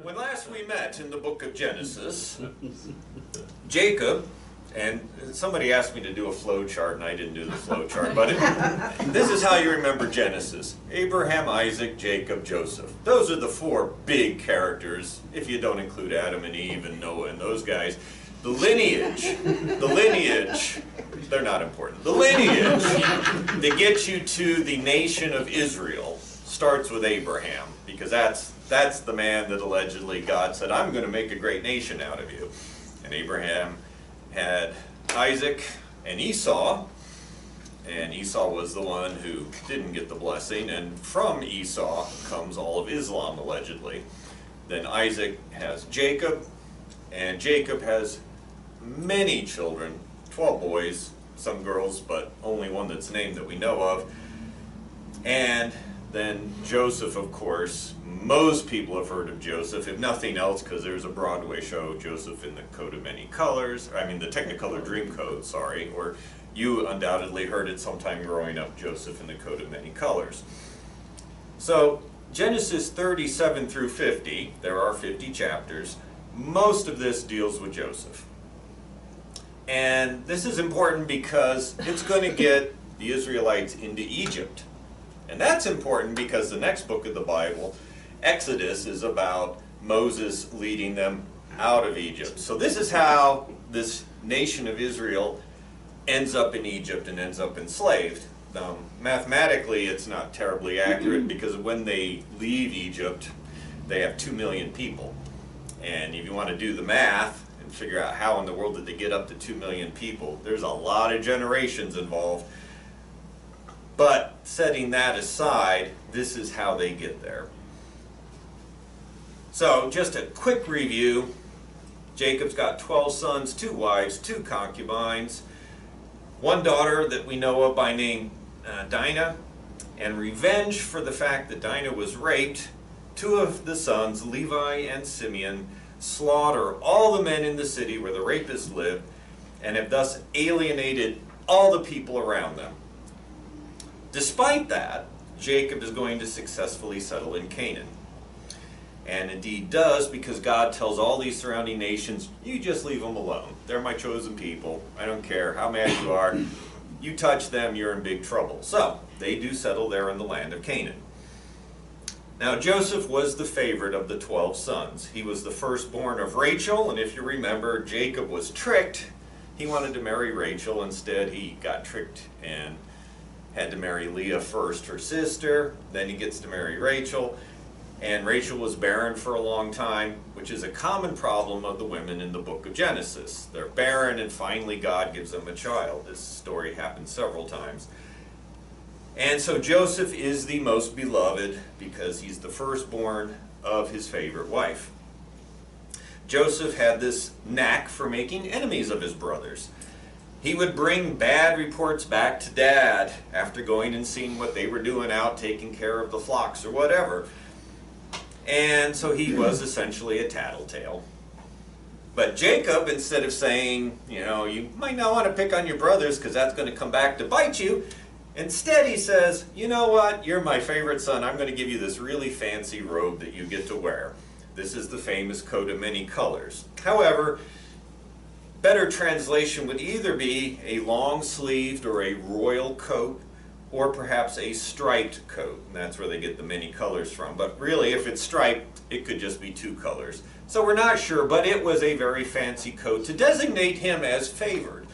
When last we met in the book of Genesis, Jacob, and somebody asked me to do a flow chart, and I didn't do the flow chart, but this is how you remember Genesis. Abraham, Isaac, Jacob, Joseph. Those are the four big characters, if you don't include Adam and Eve and Noah and those guys. The lineage, they're not important. The lineage that gets you to the nation of Israel starts with Abraham, because that's the man that allegedly God said, I'm going to make a great nation out of you. And Abraham had Isaac and Esau was the one who didn't get the blessing, and from Esau comes all of Islam, allegedly. Then Isaac has Jacob, and Jacob has many children, 12 boys, some girls, but only one that's named that we know of. And then Joseph, of course. Most people have heard of Joseph, if nothing else, because there's a Broadway show, Joseph in the Coat of Many Colors, I mean the Technicolor Dreamcoat, sorry, or you undoubtedly heard it sometime growing up, Joseph in the Coat of Many Colors. So Genesis 37 through 50, there are 50 chapters, most of this deals with Joseph. And this is important because it's going to get the Israelites into Egypt. And that's important because the next book of the Bible, Exodus, is about Moses leading them out of Egypt. So this is how this nation of Israel ends up in Egypt and ends up enslaved. Mathematically, it's not terribly accurate because when they leave Egypt, they have 2 million people. And if you want to do the math and figure out how in the world did they get up to 2 million people, there's a lot of generations involved. But setting that aside, this is how they get there. So just a quick review. Jacob's got 12 sons, 2 wives, 2 concubines, 1 daughter that we know of by name Dinah, and revenge for the fact that Dinah was raped, 2 of the sons, Levi and Simeon, slaughter all the men in the city where the rapists lived, and have thus alienated all the people around them. Despite that, Jacob is going to successfully settle in Canaan. And indeed does, because God tells all these surrounding nations, you just leave them alone. They're my chosen people. I don't care how mad you are. You touch them, you're in big trouble. So, they do settle there in the land of Canaan. Now, Joseph was the favorite of the 12 sons. He was the firstborn of Rachel, and if you remember, Jacob was tricked. He wanted to marry Rachel. Instead, he got tricked and had to marry Leah first, her sister. Then he gets to marry Rachel. And Rachel was barren for a long time, which is a common problem of the women in the book of Genesis. They're barren, and finally God gives them a child. This story happens several times. And so Joseph is the most beloved because he's the firstborn of his favorite wife. Joseph had this knack for making enemies of his brothers. He would bring bad reports back to Dad after going and seeing what they were doing out, taking care of the flocks or whatever. And so he was essentially a tattletale. But Jacob, instead of saying, you know, you might not want to pick on your brothers because that's going to come back to bite you, instead he says, you know what, you're my favorite son, I'm going to give you this really fancy robe that you get to wear. This is the famous coat of many colors. However, better translation would either be a long-sleeved or a royal coat, or perhaps a striped coat, and that's where they get the many colors from. But really, if it's striped, it could just be 2 colors. So we're not sure, but it was a very fancy coat to designate him as favored.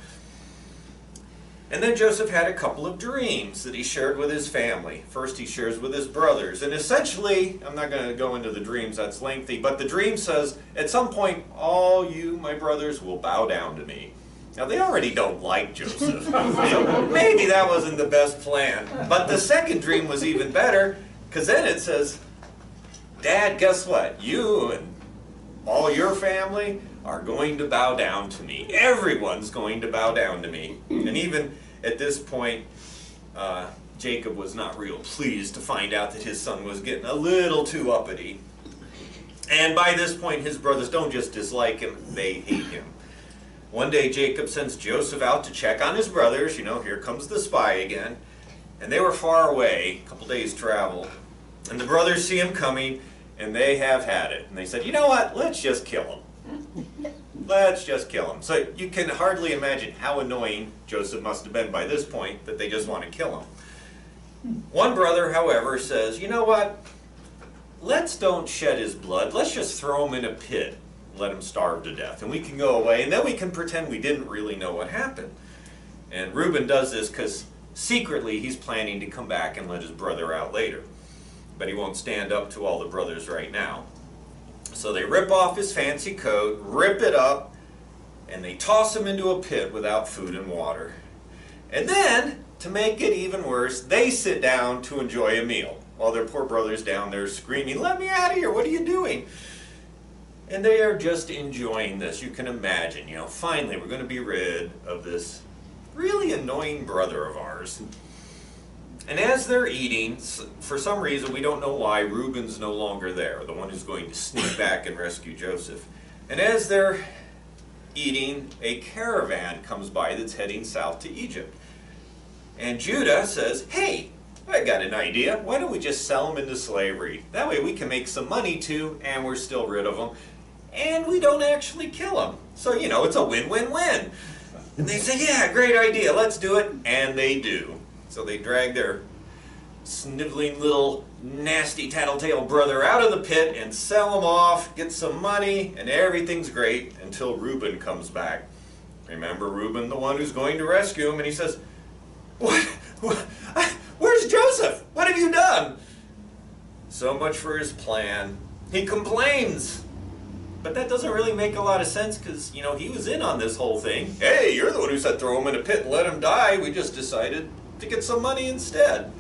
And then Joseph had a couple of dreams that he shared with his family. First, he shares with his brothers, and essentially, I'm not going to go into the dreams, that's lengthy, but the dream says, at some point, all you, my brothers, will bow down to me. Now, they already don't like Joseph, so maybe that wasn't the best plan. But the second dream was even better, because then it says, Dad, guess what? You and all your family are going to bow down to me. Everyone's going to bow down to me. And even at this point, Jacob was not real pleased to find out that his son was getting a little too uppity. And by this point, his brothers don't just dislike him, they hate him. One day Jacob sends Joseph out to check on his brothers. You know, here comes the spy again. And they were far away, a couple days' travel. And the brothers see him coming, and they have had it. And they said, you know what, let's just kill him. Let's just kill him. So you can hardly imagine how annoying Joseph must have been by this point that they just want to kill him. One brother, however, says, you know what, let's don't shed his blood. Let's just throw him in a pit, let him starve to death, and we can go away, and then we can pretend we didn't really know what happened. And Reuben does this because secretly he's planning to come back and let his brother out later. But he won't stand up to all the brothers right now. So they rip off his fancy coat, rip it up, and they toss him into a pit without food and water. And then, to make it even worse, they sit down to enjoy a meal while their poor brother's down there screaming, let me out of here, what are you doing? And they are just enjoying this. You can imagine, you know, finally we're going to be rid of this really annoying brother of ours. And as they're eating, for some reason, we don't know why, Reuben's no longer there, the one who's going to sneak back and rescue Joseph. And as they're eating, a caravan comes by that's heading south to Egypt. And Judah says, hey, I got an idea. Why don't we just sell them into slavery? That way we can make some money too, and we're still rid of them. And we don't actually kill them. So, you know, it's a win-win-win. And they say, yeah, great idea, let's do it. And they do. So they drag their sniveling little nasty tattletale brother out of the pit and sell him off, get some money, and everything's great until Reuben comes back. Remember Reuben, the one who's going to rescue him, and he says, where's Joseph? What have you done? So much for his plan. He complains. But that doesn't really make a lot of sense because, you know, he was in on this whole thing. Hey, you're the one who said throw him in a pit and let him die. We just decided to get some money instead.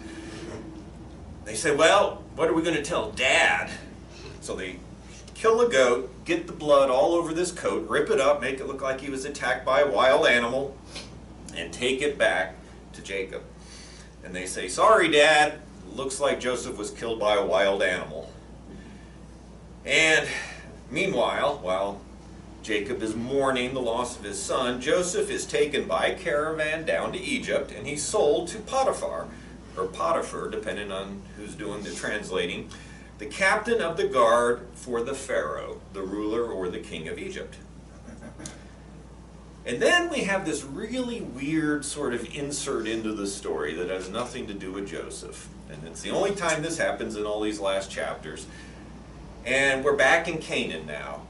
They say, well, what are we going to tell Dad? So they kill a goat, get the blood all over this coat, rip it up, make it look like he was attacked by a wild animal, and take it back to Jacob. And they say, sorry, Dad, looks like Joseph was killed by a wild animal. And meanwhile, while Jacob is mourning the loss of his son, Joseph is taken by caravan down to Egypt, and he's sold to Potiphar, or Potiphar, depending on who's doing the translating, the captain of the guard for the Pharaoh, the ruler or the king of Egypt. And then we have this really weird sort of insert into the story that has nothing to do with Joseph. And it's the only time this happens in all these last chapters. And we're back in Canaan now.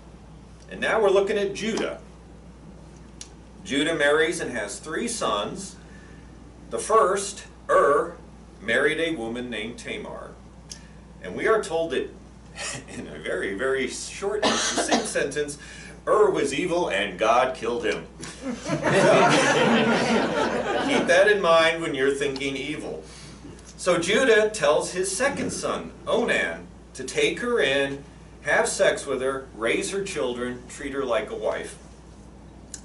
And now we're looking at Judah. Judah marries and has 3 sons. The first, married a woman named Tamar. And we are told that, in a very, very short and succinct sentence, was evil and God killed him. Keep that in mind when you're thinking evil. So Judah tells his second son, Onan, to take her in, have sex with her, raise her children, treat her like a wife.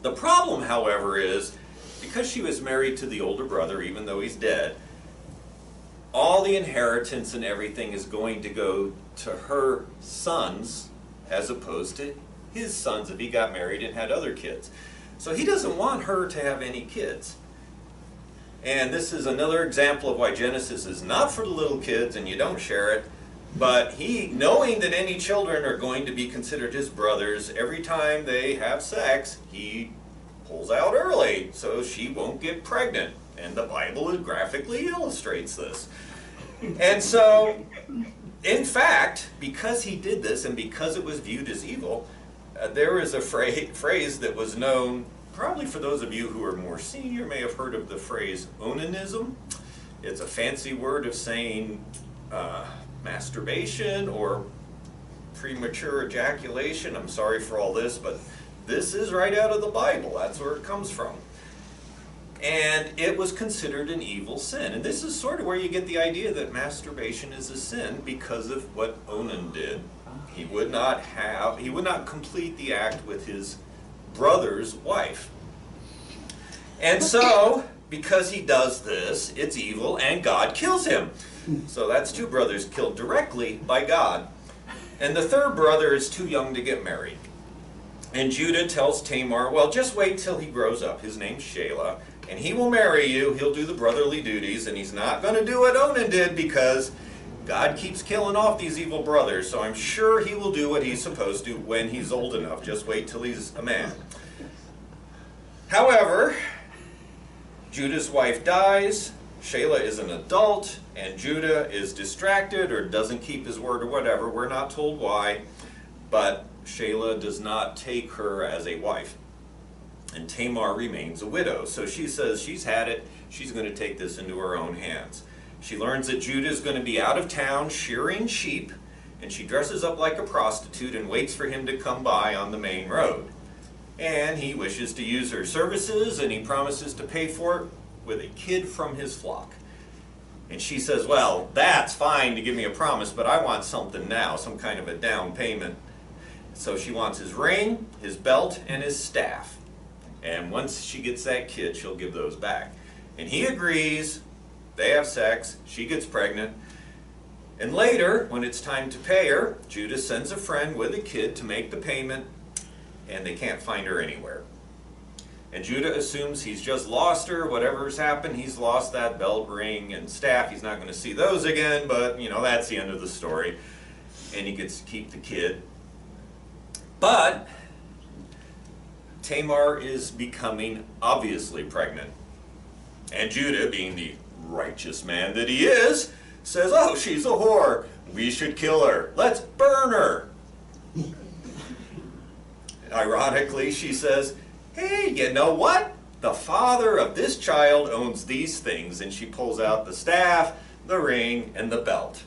The problem, however, is because she was married to the older brother, even though he's dead, all the inheritance and everything is going to go to her sons as opposed to his sons if he got married and had other kids. So he doesn't want her to have any kids. And this is another example of why Genesis is not for the little kids and you don't share it. But he, knowing that any children are going to be considered his brothers, every time they have sex, he pulls out early so she won't get pregnant. And the Bible graphically illustrates this. And so, in fact, because he did this and because it was viewed as evil, there is a phrase that was known, probably for those of you who are more senior may have heard of the phrase onanism. It's a fancy word of saying masturbation or premature ejaculation. I'm sorry for all this, but this is right out of the Bible. That's where it comes from. And it was considered an evil sin. And this is sort of where you get the idea that masturbation is a sin because of what Onan did. He would not complete the act with his brother's wife. And so, because he does this, it's evil and God kills him. So that's 2 brothers killed directly by God. And the third brother is too young to get married. And Judah tells Tamar, well, just wait till he grows up. His name's Shelah. And he will marry you. He'll do the brotherly duties. And he's not going to do what Onan did because God keeps killing off these evil brothers, so I'm sure he will do what he's supposed to when he's old enough. Just wait till he's a man. However, Judah's wife dies, Shelah is an adult, and Judah is distracted or doesn't keep his word or whatever. We're not told why, but Shelah does not take her as a wife. And Tamar remains a widow. So she says she's had it. She's going to take this into her own hands. She learns that Judah is going to be out of town shearing sheep, and she dresses up like a prostitute and waits for him to come by on the main road. And he wishes to use her services, and he promises to pay for it with a kid from his flock. And she says, well, that's fine to give me a promise, but I want something now, some kind of a down payment. So she wants his ring, his belt, and his staff. And once she gets that kid, she'll give those back. And he agrees, they have sex, she gets pregnant. And later, when it's time to pay her, Judah sends a friend with a kid to make the payment, and they can't find her anywhere. And Judah assumes he's just lost her, whatever's happened, he's lost that belt, ring, and staff. He's not going to see those again, but, you know, that's the end of the story. And he gets to keep the kid. But Tamar is becoming obviously pregnant. And Judah, being the righteous man that he is, says, oh, she's a whore. We should kill her. Let's burn her. Ironically, she says, hey, you know what? The father of this child owns these things. And she pulls out the staff, the ring, and the belt.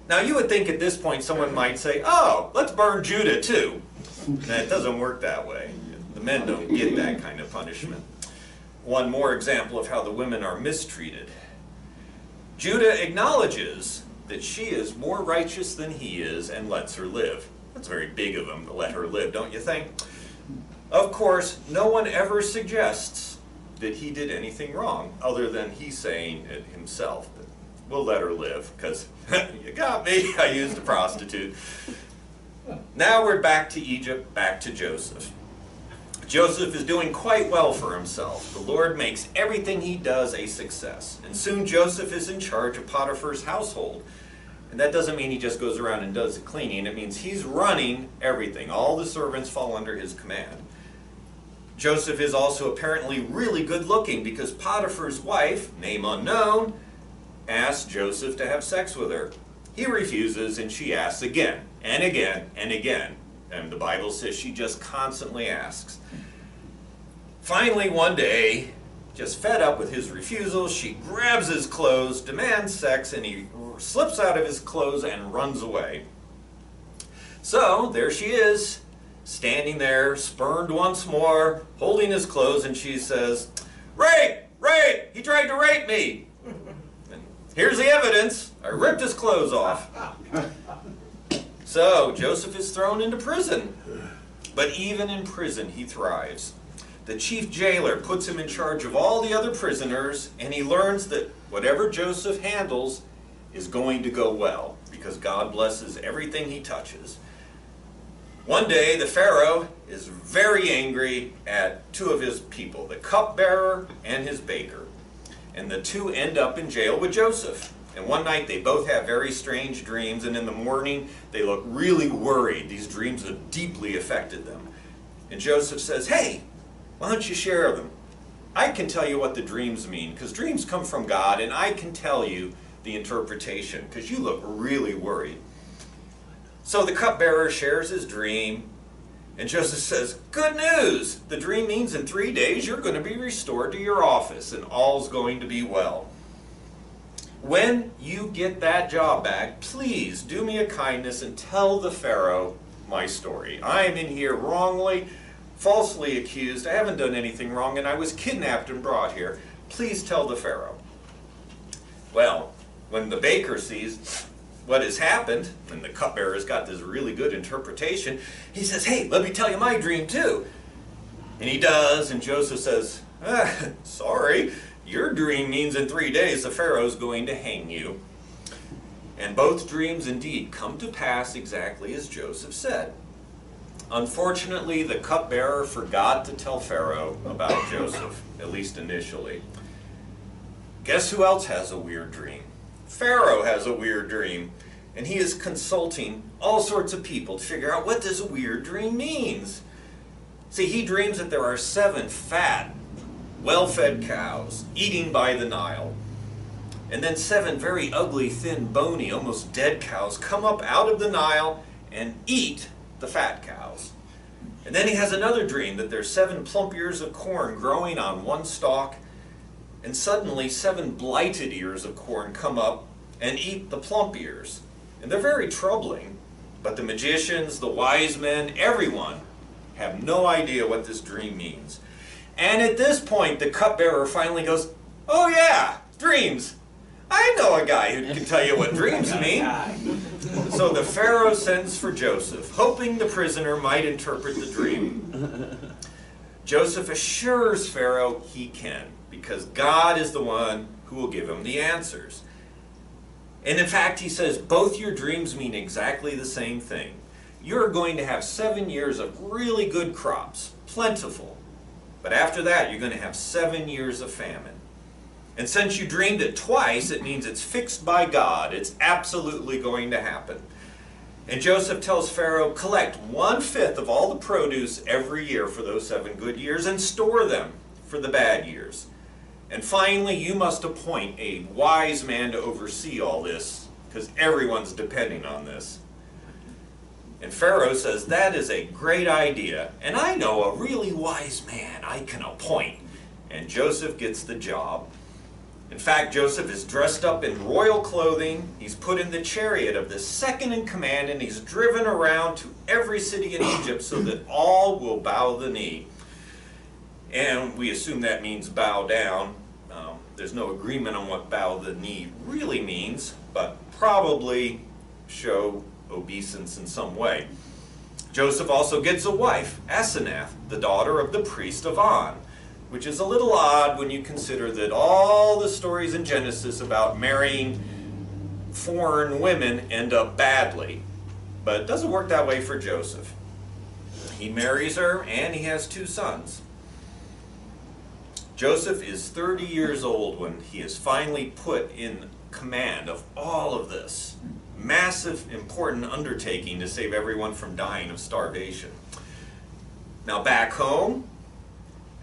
Now, you would think at this point someone might say, oh, let's burn Judah too. And it doesn't work that way. The men don't get that kind of punishment. One more example of how the women are mistreated. Judah acknowledges that she is more righteous than he is and lets her live. That's very big of him to let her live, don't you think? Of course, no one ever suggests that he did anything wrong, other than he saying it himself. That we'll let her live, because you got me, I used a prostitute. Now we're back to Egypt, back to Joseph. Joseph is doing quite well for himself. The Lord makes everything he does a success. And soon Joseph is in charge of Potiphar's household. And that doesn't mean he just goes around and does the cleaning. It means he's running everything. All the servants fall under his command. Joseph is also apparently really good looking, because Potiphar's wife, name unknown, asks Joseph to have sex with her. He refuses, and she asks again and again and again. And the Bible says she just constantly asks. Finally, one day, just fed up with his refusal, she grabs his clothes, demands sex, and he slips out of his clothes and runs away. So, there she is, standing there, spurned once more, holding his clothes, and she says, rape! Rape! He tried to rape me! And here's the evidence. I ripped his clothes off. So, Joseph is thrown into prison. But even in prison, he thrives. The chief jailer puts him in charge of all the other prisoners, and he learns that whatever Joseph handles is going to go well, because God blesses everything he touches. One day, the Pharaoh is very angry at two of his people, the cupbearer and his baker. And the two end up in jail with Joseph. And one night they both have very strange dreams, and in the morning they look really worried. These dreams have deeply affected them. And Joseph says, hey, why don't you share them? I can tell you what the dreams mean, because dreams come from God, and I can tell you the interpretation, because you look really worried. So the cupbearer shares his dream, and Joseph says, good news! The dream means in 3 days you're going to be restored to your office, and all's going to be well. When you get that job back, please do me a kindness and tell the Pharaoh my story. I am in here wrongly, falsely accused. I haven't done anything wrong, and I was kidnapped and brought here. Please tell the Pharaoh. Well, when the baker sees what has happened, and the cupbearer's got this really good interpretation, he says, hey, let me tell you my dream too. And he does, and Joseph says, sorry, your dream means in 3 days the Pharaoh's going to hang you. And both dreams indeed come to pass exactly as Joseph said. Unfortunately, the cupbearer forgot to tell Pharaoh about Joseph, at least initially. Guess who else has a weird dream? Pharaoh has a weird dream, and he is consulting all sorts of people to figure out what this weird dream means. See, he dreams that there are 7 fat, well-fed cows eating by the Nile. And then 7 very ugly, thin, bony, almost dead cows come up out of the Nile and eat the fat cows. And then he has another dream that there's 7 plump ears of corn growing on one stalk, and suddenly 7 blighted ears of corn come up and eat the plump ears. And they're very troubling, but the magicians, the wise men, everyone have no idea what this dream means. And at this point, the cupbearer finally goes, "Oh yeah, dreams. I know a guy who can tell you what dreams mean." So the Pharaoh sends for Joseph, hoping the prisoner might interpret the dream. Joseph assures Pharaoh he can, because God is the one who will give him the answers. And in fact, he says, both your dreams mean exactly the same thing. You're going to have 7 years of really good crops, plentiful. But after that, you're going to have 7 years of famine. And since you dreamed it twice, it means it's fixed by God. It's absolutely going to happen. And Joseph tells Pharaoh, collect 1/5 of all the produce every year for those 7 good years and store them for the bad years. And finally, you must appoint a wise man to oversee all this, because everyone's depending on this. And Pharaoh says, that is a great idea, and I know a really wise man I can appoint. And Joseph gets the job. In fact, Joseph is dressed up in royal clothing. He's put in the chariot of the second in command, and he's driven around to every city in Egypt so that all will bow the knee. And we assume that means bow down. There's no agreement on what bow the knee really means, but probably show obeisance in some way. Joseph also gets a wife, Asenath, the daughter of the priest of On, which is a little odd when you consider that all the stories in Genesis about marrying foreign women end up badly. But it doesn't work that way for Joseph. He marries her, and he has 2 sons. Joseph is 30 years old when he is finally put in command of all of this massive, important undertaking to save everyone from dying of starvation. Now back home,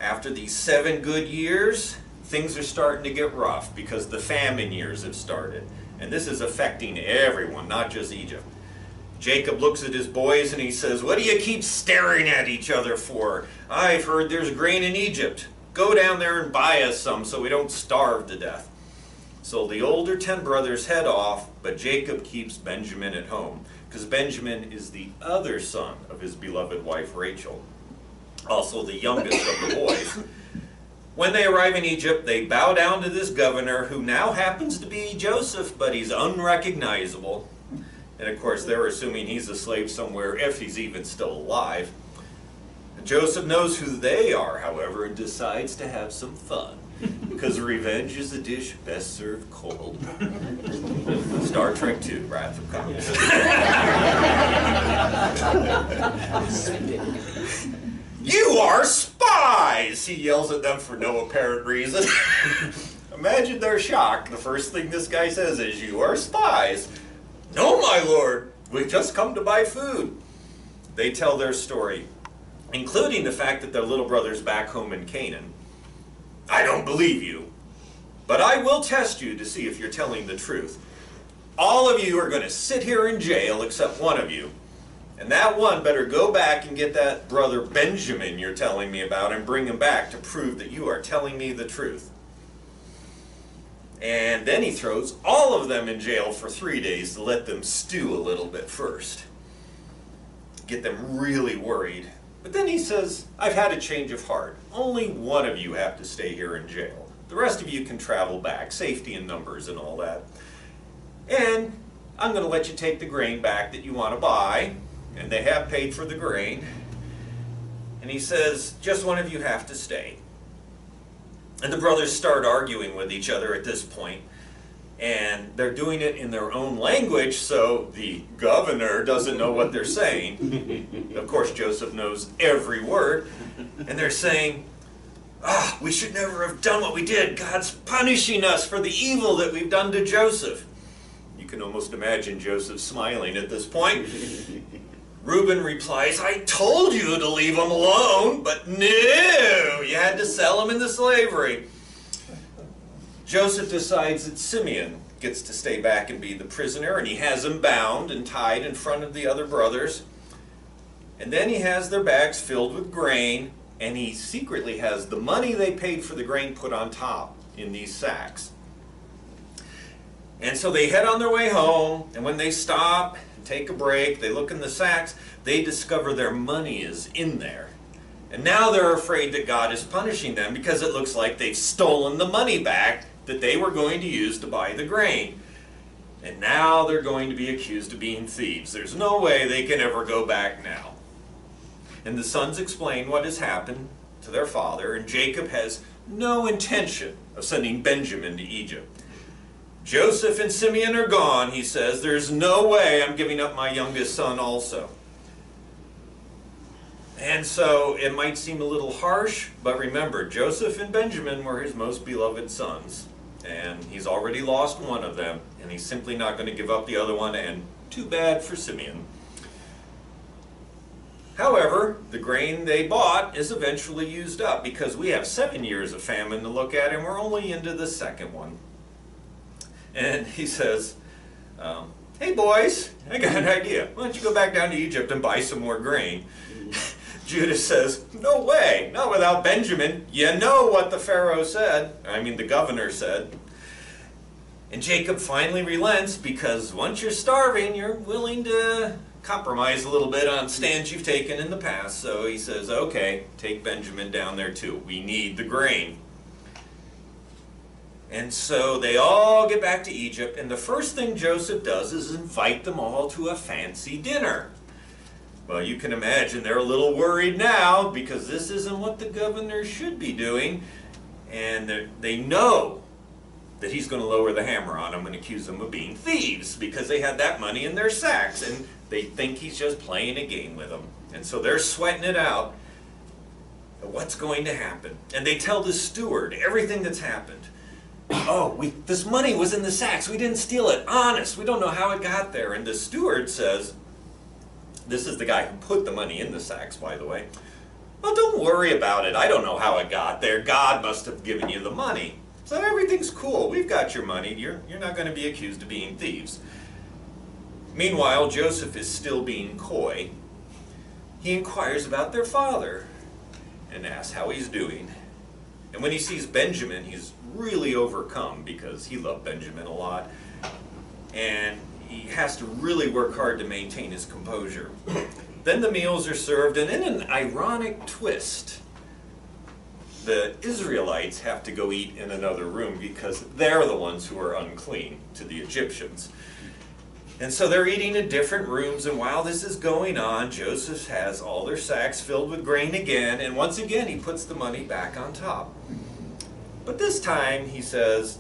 after these 7 good years, things are starting to get rough because the famine years have started. And this is affecting everyone, not just Egypt. Jacob looks at his boys and he says, "What do you keep staring at each other for? I've heard there's grain in Egypt. Go down there and buy us some so we don't starve to death." So the older 10 brothers head off, but Jacob keeps Benjamin at home, because Benjamin is the other son of his beloved wife Rachel, also the youngest of the boys. When they arrive in Egypt, they bow down to this governor, who now happens to be Joseph, but he's unrecognizable. And of course, they're assuming he's a slave somewhere, if he's even still alive. Joseph knows who they are, however, and decides to have some fun, because revenge is a dish best served cold. Star Trek II, Wrath of Khan. "You are spies!" he yells at them for no apparent reason. Imagine their shock. The first thing this guy says is, "You are spies." "No, my lord, we've just come to buy food." They tell their story, including the fact that their little brother's back home in Canaan. "I don't believe you, but I will test you to see if you're telling the truth. All of you are going to sit here in jail except one of you. And that one better go back and get that brother Benjamin you're telling me about and bring him back to prove that you are telling me the truth." And then he throws all of them in jail for 3 days to let them stew a little bit first. Get them really worried. But then he says, "I've had a change of heart. Only one of you have to stay here in jail. The rest of you can travel back, safety in numbers and all that. And I'm going to let you take the grain back that you want to buy." And they have paid for the grain. And he says, "Just one of you have to stay." And the brothers start arguing with each other at this point. And they're doing it in their own language, so the governor doesn't know what they're saying. Of course, Joseph knows every word. And they're saying, "We should never have done what we did. God's punishing us for the evil that we've done to Joseph." can almost imagine Joseph smiling at this point. Reuben replies, I told you to leave him alone, but no, you had to sell him into slavery. Joseph decides that Simeon gets to stay back and be the prisoner, and he has him bound and tied in front of the other brothers. And then he has their bags filled with grain, and he secretly has the money they paid for the grain put on top in these sacks. And so they head on their way home, and when they stop and take a break, they look in the sacks, they discover their money is in there. And now they're afraid that God is punishing them because it looks like they've stolen the money back that they were going to use to buy the grain. And now they're going to be accused of being thieves. There's no way they can ever go back now. And the sons explain what has happened to their father, and Jacob has no intention of sending Benjamin to Egypt. Joseph and Simeon are gone, he says. There's no way I'm giving up my youngest son also. And so it might seem a little harsh, but remember, Joseph and Benjamin were his most beloved sons. And he's already lost one of them, and he's simply not going to give up the other one, and too bad for Simeon. However, the grain they bought is eventually used up because we have 7 years of famine to look at, and we're only into the second one. And he says, hey boys, I got an idea. Why don't you go back down to Egypt and buy some more grain? Judah says, no way, not without Benjamin. You know what the the governor said. And Jacob finally relents because once you're starving, you're willing to compromise a little bit on stands you've taken in the past. So he says, okay, take Benjamin down there too. We need the grain. And so they all get back to Egypt, and the first thing Joseph does is invite them all to a fancy dinner. Well, you can imagine they're a little worried now because this isn't what the governor should be doing, and they know that he's going to lower the hammer on them and accuse them of being thieves because they had that money in their sacks, and they think he's just playing a game with them. And so they're sweating it out. What's going to happen? And they tell the steward everything that's happened. Oh, this money was in the sacks. We didn't steal it. Honest. We don't know how it got there. And the steward says, this is the guy who put the money in the sacks, by the way. Well, don't worry about it. I don't know how it got there. God must have given you the money. So everything's cool. We've got your money. You're not going to be accused of being thieves. Meanwhile, Joseph is still being coy. He inquires about their father and asks how he's doing. And when he sees Benjamin, he's really overcome because he loved Benjamin a lot. And he has to really work hard to maintain his composure. Then the meals are served, and in an ironic twist, the Israelites have to go eat in another room because they're the ones who are unclean to the Egyptians. And so they're eating in different rooms, and while this is going on, Joseph has all their sacks filled with grain again, and once again he puts the money back on top. But this time he says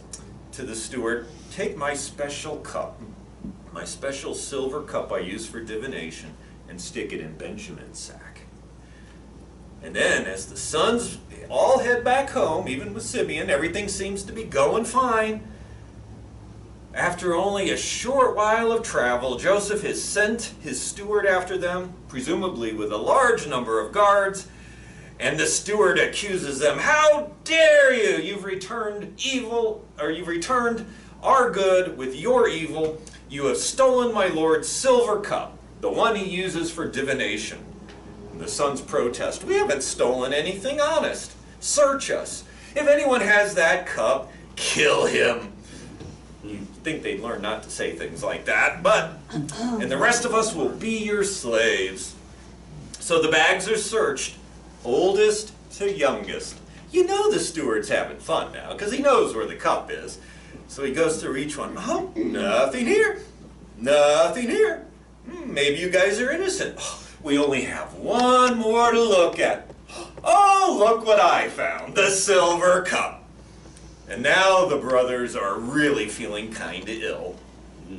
to the steward, take my special cup, my special silver cup I use for divination, and stick it in Benjamin's sack. And then as the sons all head back home, even with Simeon, everything seems to be going fine. After only a short while of travel, Joseph has sent his steward after them, presumably with a large number of guards, and the steward accuses them, how dare you? You've returned evil, or you've returned our good with your evil. You have stolen my Lord's silver cup, the one he uses for divination. And the sons protest, we haven't stolen anything honest. Search us. If anyone has that cup, kill him. You'd think they'd learn not to say things like that, and the rest of us will be your slaves. So the bags are searched, oldest to youngest. You know the steward's having fun now, because he knows where the cup is. So he goes through each one. Oh, nothing here. Nothing here. Maybe you guys are innocent. Oh, we only have one more to look at. Oh, look what I found. The silver cup. And now the brothers are really feeling kind of ill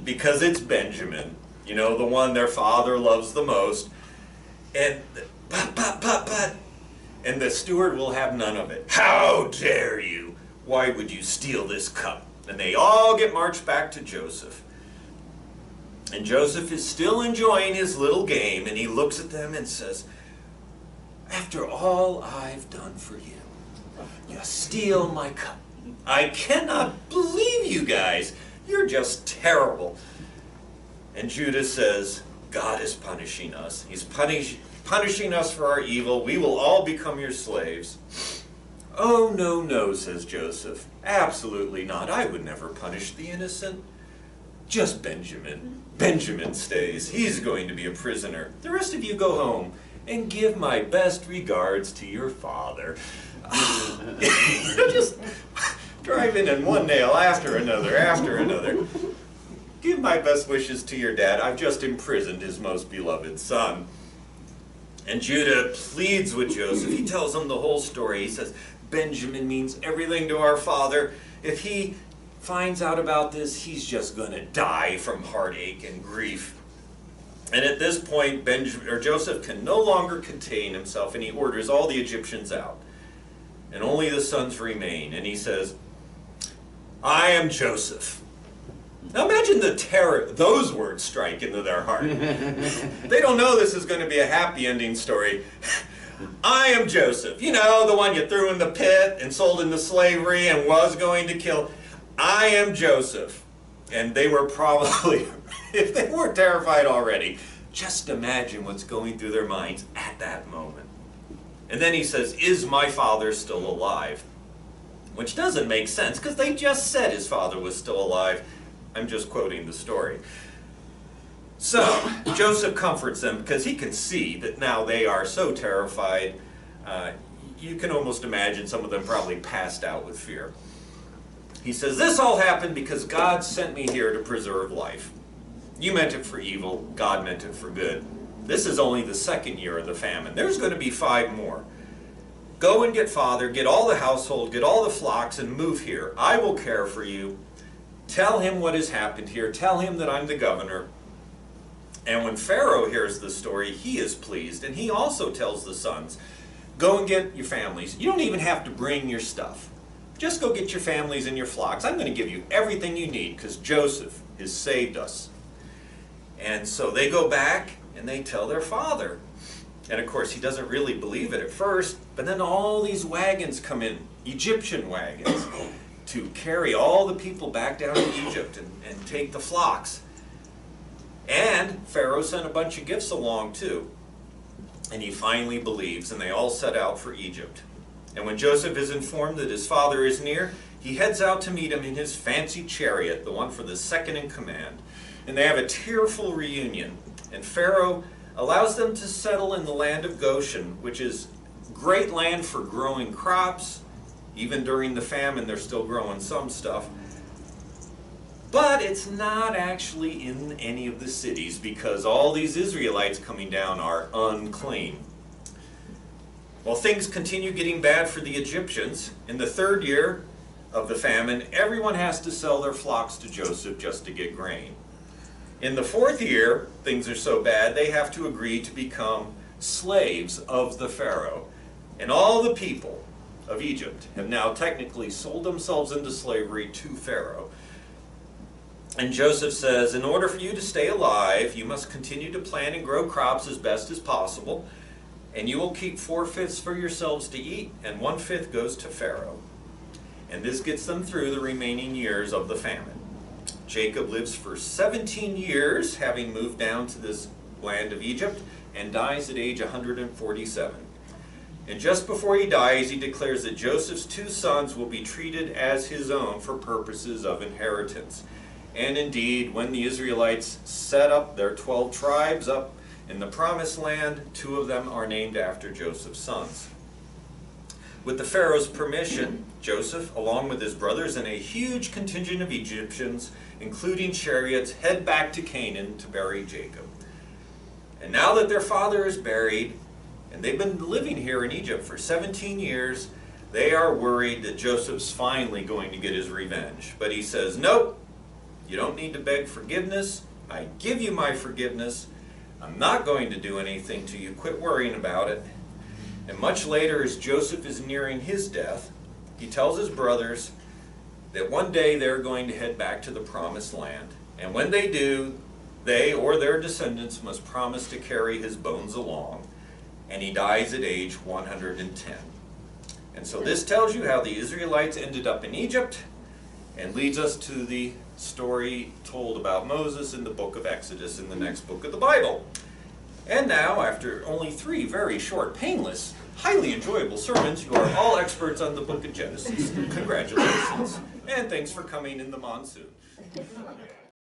because it's Benjamin, you know, the one their father loves the most. And and the steward will have none of it. How dare you? Why would you steal this cup? And they all get marched back to Joseph. And Joseph is still enjoying his little game, and he looks at them and says, "After all I've done for you, you steal my cup. I cannot believe you guys. You're just terrible." And Judah says, "God is punishing us. He's punishing us for our evil. We will all become your slaves." "Oh, no, no," says Joseph. "Absolutely not. I would never punish the innocent. Just Benjamin. Benjamin stays. He's going to be a prisoner. The rest of you go home and give my best regards to your father." Just driving in one nail after another, after another. "Give my best wishes to your dad. I've just imprisoned his most beloved son." And Judah pleads with Joseph. He tells him the whole story. He says, "Benjamin means everything to our father. If he finds out about this, he's just going to die from heartache and grief." And at this point, Joseph can no longer contain himself, and he orders all the Egyptians out. And only the sons remain. And he says, "I am Joseph." Now imagine the terror those words strike into their heart. They don't know this is going to be a happy ending story. "I am Joseph." You know, the one you threw in the pit and sold into slavery and was going to kill. "I am Joseph." And they were probably, if they weren't terrified already, just imagine what's going through their minds at that moment. And then he says, "Is my father still alive?" Which doesn't make sense, because they just said his father was still alive. I'm just quoting the story. So Joseph comforts them, because he can see that now they are so terrified. You can almost imagine some of them probably passed out with fear. He says, "This all happened because God sent me here to preserve life. You meant it for evil, God meant it for good. This is only the second year of the famine. There's going to be 5 more. Go and get father, get all the household, get all the flocks, and move here. I will care for you. Tell him what has happened here. Tell him that I'm the governor." And when Pharaoh hears the story, he is pleased, and he also tells the sons, "Go and get your families. You don't even have to bring your stuff. Just go get your families and your flocks. I'm going to give you everything you need, because Joseph has saved us." And so they go back and they tell their father. And of course, he doesn't really believe it at first, but then all these wagons come in, Egyptian wagons, to carry all the people back down to Egypt and take the flocks. And Pharaoh sent a bunch of gifts along too. And he finally believes, and they all set out for Egypt. And when Joseph is informed that his father is near, he heads out to meet him in his fancy chariot, the one for the second in command. And they have a tearful reunion. And Pharaoh allows them to settle in the land of Goshen, which is great land for growing crops. Even during the famine, they're still growing some stuff. But it's not actually in any of the cities, because all these Israelites coming down are unclean. Well, things continue getting bad for the Egyptians. In the 3rd year of the famine, everyone has to sell their flocks to Joseph just to get grain. In the 4th year, things are so bad, they have to agree to become slaves of the Pharaoh. And all the people of Egypt have now technically sold themselves into slavery to Pharaoh. And Joseph says, "In order for you to stay alive, you must continue to plant and grow crops as best as possible, and you will keep 4/5 for yourselves to eat, and 1/5 goes to Pharaoh." And this gets them through the remaining years of the famine. Jacob lives for 17 years, having moved down to this land of Egypt, and dies at age 147. And just before he dies, he declares that Joseph's 2 sons will be treated as his own for purposes of inheritance. And indeed, when the Israelites set up their 12 tribes up in the Promised Land, 2 of them are named after Joseph's sons. With the Pharaoh's permission, Joseph, along with his brothers and a huge contingent of Egyptians, including chariots, head back to Canaan to bury Jacob. And now that their father is buried, and they've been living here in Egypt for 17 years, they are worried that Joseph's finally going to get his revenge. But he says, "Nope, you don't need to beg forgiveness. I give you my forgiveness. I'm not going to do anything to you. Quit worrying about it." And much later, as Joseph is nearing his death, he tells his brothers that one day they're going to head back to the Promised Land. And when they do, They or their descendants must promise to carry his bones along, and he dies at age 110. And so this tells you how the Israelites ended up in Egypt, and leads us to the story told about Moses in the book of Exodus, in the next book of the Bible. And now, after only 3 very short, painless, highly enjoyable sermons, you are all experts on the book of Genesis. Congratulations, and thanks for coming in the monsoon.